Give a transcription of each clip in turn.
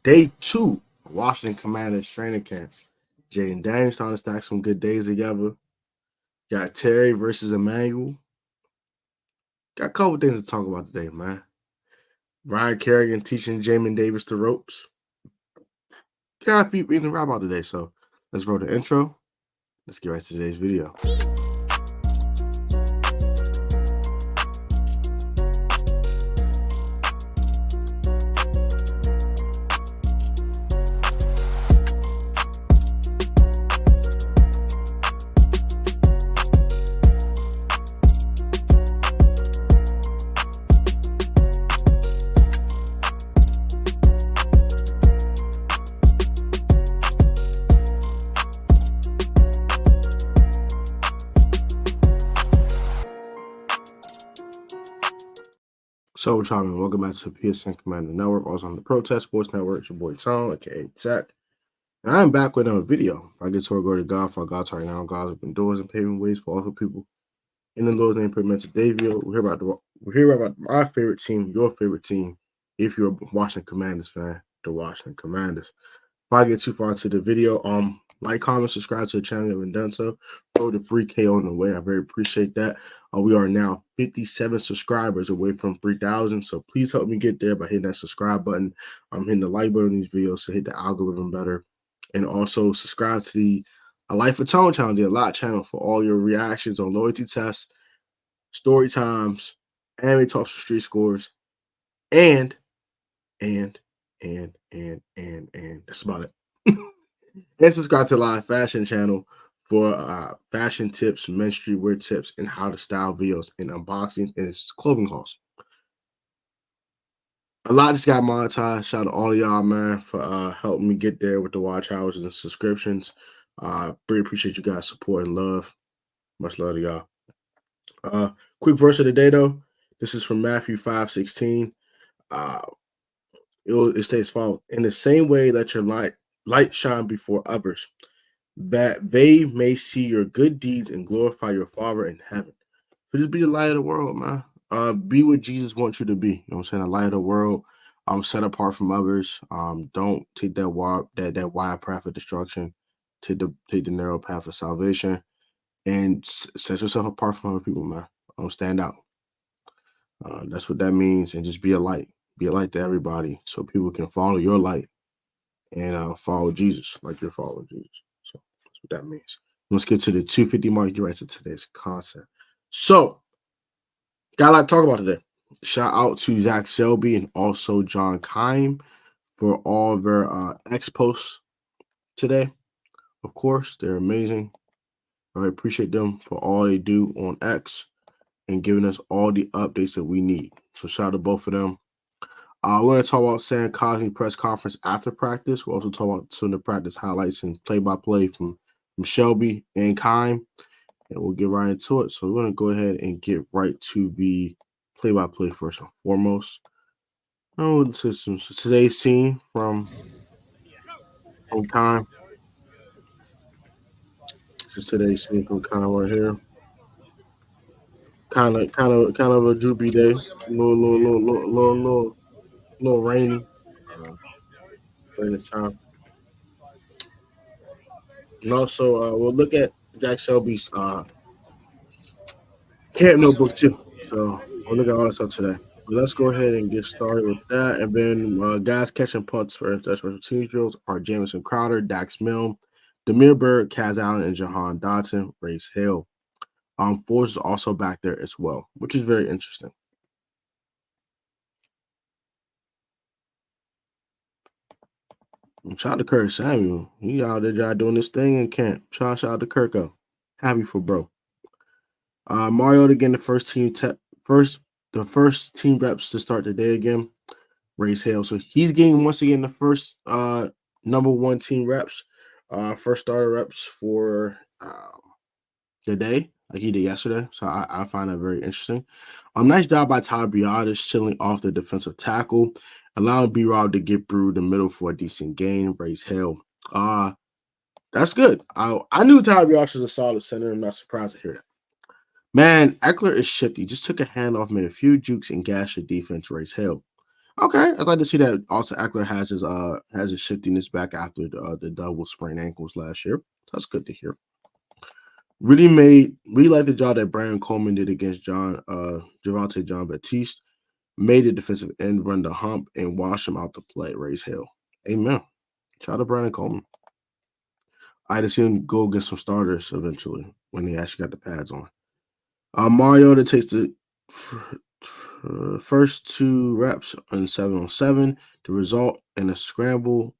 Day 2 of Washington Commanders training camp. Jayden Daniels trying to stack some good days together. Got Terry versus Emmanuel. Got a couple things to talk about today, man. Ryan Kerrigan teaching Jamin Davis the ropes. Got a few things to rap about today, so let's roll the intro. Let's get right to today's video. So, what's happening? Welcome back to the PSN Commander Network, also on the Protest Sports Network. It's your boy Tom, aka Tech. And I'm back with another video. If I get to go to God for God's right now, God's open doors and paving ways for all the people in the Lord's name. Pretty much today's video, we're here about my favorite team, your favorite team. If you're a Washington Commanders fan, the Washington Commanders. If I get too far into the video, like, comment, subscribe to the channel if you haven't done so. Throw the 3K on the way. I very appreciate that. We are now 57 subscribers away from 3,000. So please help me get there by hitting that subscribe button. I'm hitting the like button on these videos to hit the algorithm better. And also subscribe to the A Life of Tone channel, the Lot channel, for all your reactions on loyalty tests, story times, anime talks for street scores, and that's about it. And subscribe to the Live Fashion channel for fashion tips, men's streetwear tips, and how to style videos and unboxings and clothing hauls. A lot just got monetized. Shout out to all of y'all, man, for helping me get there with the watch hours and the subscriptions. Really appreciate you guys' support and love. Much love to y'all. Quick verse of the day, though. This is from Matthew 5:16. It states, "Follow in the same way that your light shine before others, that they may see your good deeds and glorify your Father in heaven." So just be the light of the world, man. Be what Jesus wants you to be. You know what I'm saying? The light of the world. Set apart from others. Don't take that wide path of destruction. Take the narrow path of salvation, and set yourself apart from other people, man. Stand out. That's what that means, and just be a light. Be a light to everybody, so people can follow your light and follow Jesus like you're following Jesus. So that's what that means. Let's get to the 250 mark. Get right to today's content. So, got a lot to talk about today. Shout out to Zach Selby and also John Keim for all their X posts today. Of course, they're amazing. I appreciate them for all they do on X and giving us all the updates that we need. So shout out to both of them. We're going to talk about Sam Cosmi press conference after practice. We'll also talk about some of the practice highlights and play-by-play from Shelby and Keim, and we'll get right into it. So we're going to go ahead and get right to the play-by-play first and foremost. This is today's scene from Keim. This is today's scene from Keim right here. Kind of a droopy day. Little rainy. During this time. And also, we'll look at Jack Selby's camp notebook too. So we'll look at all that stuff today. But let's go ahead and get started with that. And then guys catching punts for special teams drills are Jamison Crowder, Dax Milne, Demir Bird, Kaz Allen, and Jahan Dotson, Race Hill. Forbes is also back there as well, which is very interesting. Shout out to Kirk Samuel. He out there doing this thing in camp. Shout out to Kirko. Happy for bro. Mario again, the first team reps to start the day again. Race Hill. So he's getting once again the first number one team reps, first starter reps for the day, like he did yesterday. So I find that very interesting. Nice job by Ty Biotis chilling off the defensive tackle, allowing B-Rob to get through the middle for a decent gain. Race Hill. That's good. I knew Ty Biotis was a solid center. I'm not surprised to hear that. Man, Eckler is shifty. Just took a handoff, made a few jukes, and gashed the defense. Race Hill. Okay, I'd like to see that. Also, Eckler has his shiftiness back after the double sprained ankles last year. That's good to hear. Really like the job that Brandon Coleman did against Javante John Baptiste. Made the defensive end run the hump and wash him out the play. Raise hell. Amen. Shout out to Brandon Coleman. I had to see him go against some starters eventually when he actually got the pads on. Mariota takes the first 2 reps on 7-on-7. The result in a scramble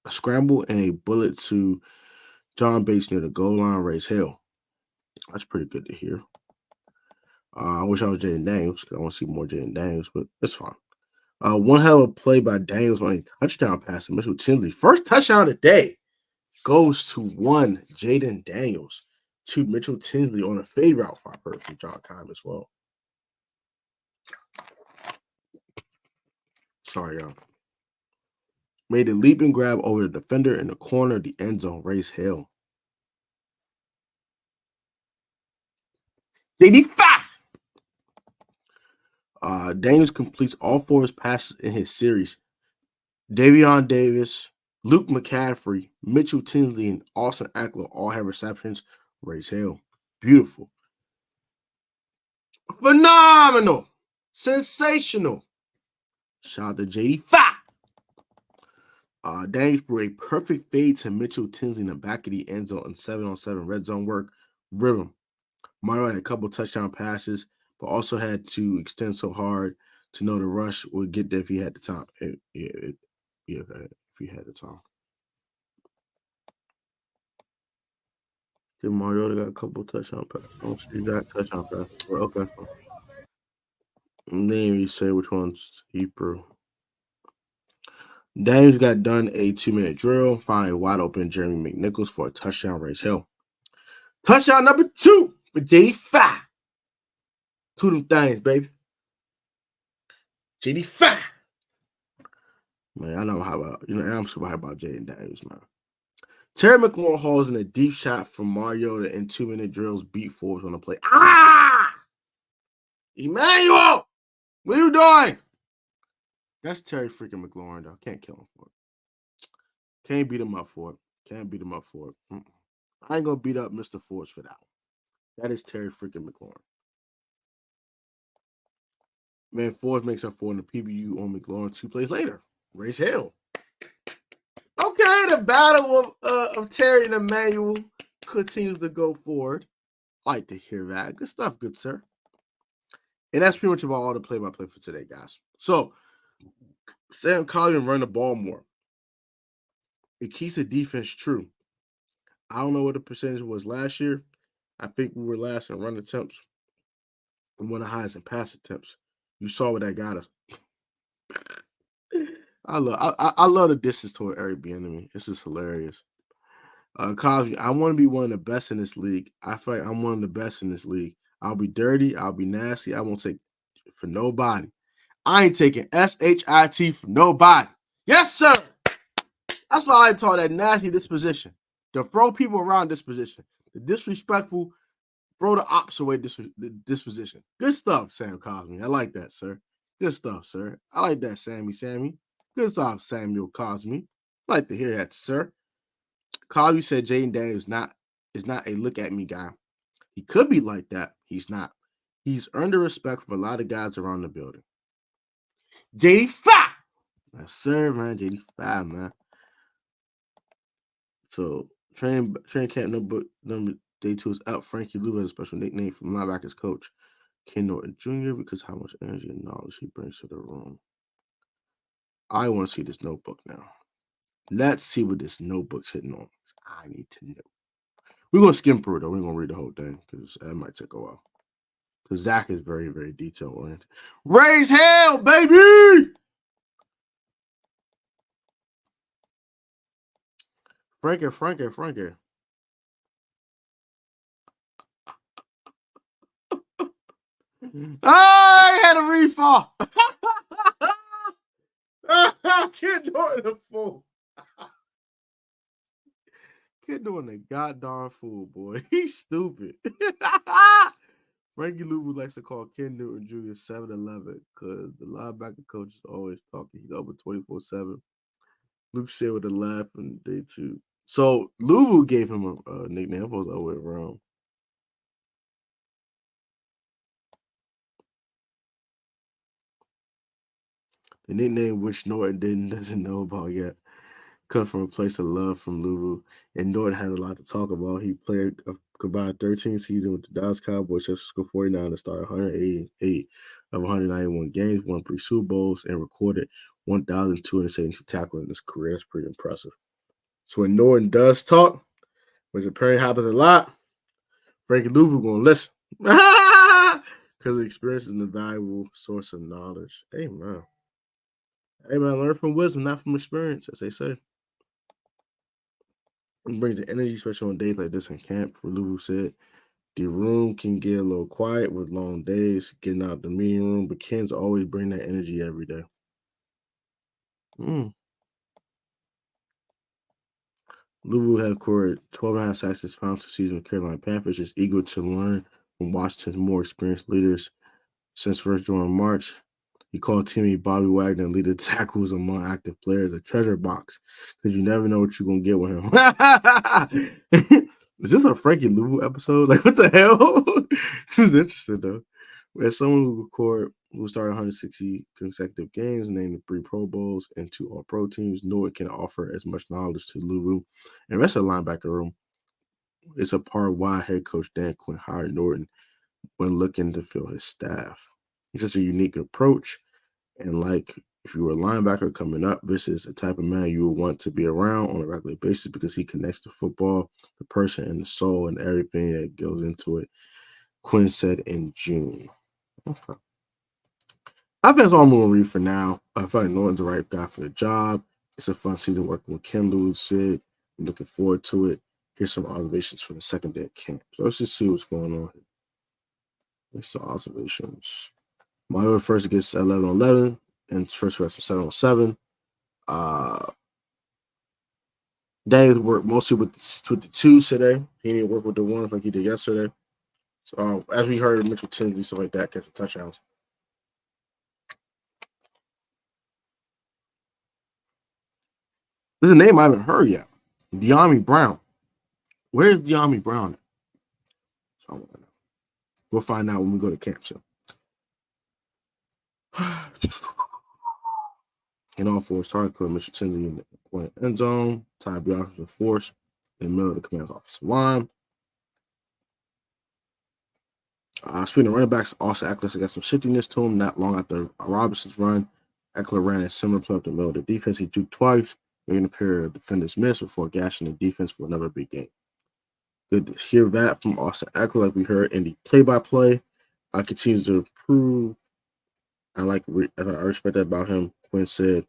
and a bullet to John Bates near the goal line. Raise hell. That's pretty good to hear. I wish I was Jayden Daniels because I want to see more Jayden Daniels, but it's fine. One hell of a play by Daniels on a touchdown pass to Mitchell Tinsley. First touchdown of the day goes to one Jayden Daniels to Mitchell Tinsley on a fade route I heard from John Kime as well. Sorry, y'all. Made a leap and grab over the defender in the corner of the end zone. Raise hell. 85. Daniels completes all 4 of his passes in his series. Davion Davis, Luke McCaffrey, Mitchell Tinsley, and Austin Eckler all have receptions. Raise hell. Beautiful. Phenomenal. Sensational. Shout out to JD5. Daniels threw a perfect fade to Mitchell Tinsley in the back of the end zone on 7-on-7 red zone work. Rhythm. Mario had a couple touchdown passes, but also had to extend so hard to know the rush would get there if he had the time. If he had the time. Did Mariota got a couple touchdown passes? Oh, he got touchdown passes. Well, okay. And then you say which one's Hebrew. Daniels got done a 2-minute drill, finding a wide open Jeremy McNichols for a touchdown. Raise hell. Touchdown number 2 for JD5. 2 of them things, baby. JD5. Man, I know how about, I'm super hyped about Jayden Daniels, man. Terry McLaurin hauls in a deep shot from Mariota and 2-minute drills beat Forbes on the play. Emmanuel! What are you doing? That's Terry freaking McLaurin, though. Can't kill him for it. Can't beat him up for it. Can't beat him up for it. I ain't gonna beat up Mr. Forbes for that one. That is Terry freaking McLaurin. Man, Forbes makes up for in the PBU on McLaurin 2 plays later. Raise hell. Okay, the battle of Terry and Emmanuel continues to go forward. I like to hear that. Good stuff, good sir. And that's pretty much about all the play-by-play for today, guys. So, Sam Collier run the ball more. It keeps the defense true. I don't know what the percentage was last year. I think we were last in run attempts and one of the highest in pass attempts. You saw what that got us. I love the distance toward Eric Bieniemy. This is hilarious. Cosby, I want to be one of the best in this league. I feel like I'm one of the best in this league. I'll be dirty. I'll be nasty. I won't take for nobody. I ain't taking SHIT for nobody. Yes, sir. That's why I taught that nasty disposition. To throw people around disposition. The disrespectful, throw the ops away disposition. Good stuff, Sam Cosme. I like that, sir. Good stuff, sir. I like that, Sammy. Good stuff, Samuel Cosme. I like to hear that, sir. Cosby said Jayden Daniels is not a look at me guy. He could be like that. He's not. He's earned the respect from a lot of guys around the building. JD5! Yes, sir, man. JD5, man. So, train camp number day 2 is out. Frankie Lou has a special nickname from linebackers coach Ken Norton Jr. because how much energy and knowledge he brings to the room. I want to see this notebook now. Let's see what this notebook's hitting on. I need to know. We're going to skim through it, though. We're going to read the whole thing because that might take a while. Because Zach is very, very detail-oriented. Raise hell, baby! Frankie. I had a refall. Kid doing the fool. Kid doing the goddamn fool, boy. He's stupid. Frankie Louvu likes to call Ken Newton Jr. 7-Eleven because the linebacker coach is always talking. He's open 24/7. Luke said with a laugh and day two. So Louvu gave him a nickname. I was all the way around. The nickname which Norton doesn't know about yet comes from a place of love from Louvu, and Norton had a lot to talk about. He played a combined 13 seasons with the Dallas Cowboys, San Francisco 49 to start 188 of 191 games, won 3 Super Bowls, and recorded 1,272 tackles in his career. That's pretty impressive. So when Norton does talk, which apparently happens a lot, Frankie Louvu gonna listen. Because the experience is an invaluable source of knowledge. Hey man. Hey man, learn from wisdom, not from experience, as they say. It brings the energy, especially on days like this in camp. For Louvu said, the room can get a little quiet with long days, getting out the meeting room, but Ken's always bring that energy every day. Louvu had scored 12.5 sacks his final season with Carolina Panthers, is eager to learn from Washington's more experienced leaders. Since first joining March, he called teammate Bobby Wagner lead the tackles among active players a treasure box because you never know what you're gonna get with him. Is this a Frankie Louvu episode? Like, what the hell? This is interesting though. As someone who started 160 consecutive games, named 3 Pro Bowls and 2 All-Pro teams, Norton can offer as much knowledge to Louvu and the rest of the linebacker room. It's a part of why head coach Dan Quinn hired Norton when looking to fill his staff. It's such a unique approach. And like if you were a linebacker coming up, this is the type of man you would want to be around on a regular basis because he connects to football, the person, and the soul, and everything that goes into it. Quinn said in June. Okay. I think that's all I'm going to read for now. I feel like Norton's the right guy for the job. It's a fun season working with Ken Lewis. Sid. I'm looking forward to it. Here's some observations from the second day of camp. So let's just see what's going on here. Here's some observations. Mario first against 11-11 and first reps for 7-7. Dave worked mostly with the twos today. He didn't work with the ones like he did yesterday. So as we heard, Mitchell Tinsley, stuff like that, catching touchdowns. There's a name I haven't heard yet. De'Ami Brown. Where's De'Ami Brown? So we'll find out when we go to camp. So. In all fours, target code, Mitchell Tinsley in the corner end zone. Ty Bianca with force in the middle of the command's offensive line. Speaking of running backs, Austin Ekeler got some shiftiness to him. Not long after Robinson's run, Ekeler ran a similar play up the middle of the defense. He juked twice, making a pair of defenders miss before gashing the defense for another big game. Good to hear that from Austin Ekeler, like we heard in the play-by-play. Continues to improve. I respect that about him. Quinn said,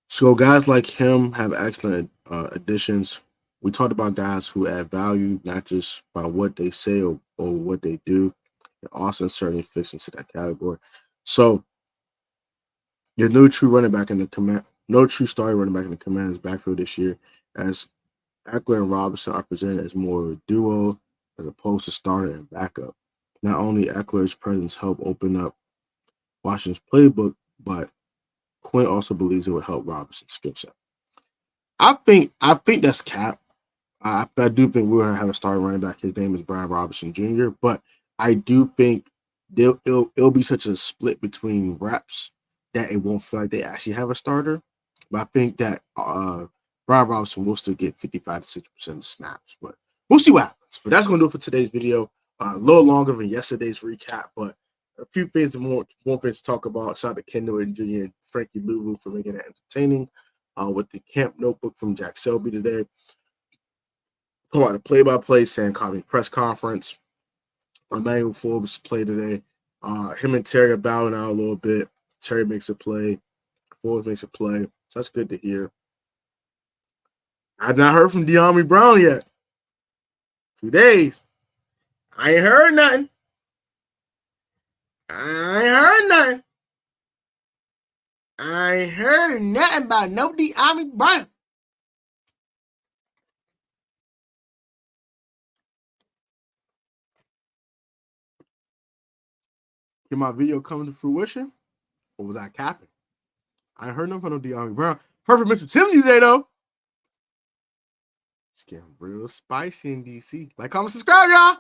so guys like him have excellent additions. We talked about guys who add value, not just by what they say or what they do. And Austin certainly fits into that category. So your no true starting running back in the Commanders backfield this year, as Ekeler and Robinson are presented as more of a duo as opposed to starter and backup. Not only Eckler's presence helped open up Washington's playbook, but Quinn also believes it will help Robinson's skill set. I think that's cap. I do think we're gonna have a starting running back. His name is Brian Robinson Jr. But I do think it'll be such a split between reps that it won't feel like they actually have a starter. But I think that Brian Robinson will still get 55 to 60% of snaps. But we'll see what happens. But that's gonna do it for today's video. A little longer than yesterday's recap, but a few things more things to talk about. Shout out to Ken Newton Jr. and Frankie Louvu for making it entertaining. With the camp notebook from Jack Selby today. Talking about the play-by-play Sam Covey press conference. Emmanuel Forbes play today. Him and Terry are bowing out a little bit. Terry makes a play. Forbes makes a play. So that's good to hear. I've not heard from De'Ami Brown yet. 2 days. I ain't heard nothing. I ain't heard nothing about no De'Ami Brown. Did my video come to fruition? Or was I capping? I ain't heard nothing from no De'Ami Brown. Perfect Mr. Tizzy today, though. It's getting real spicy in DC. Like, comment, subscribe, y'all.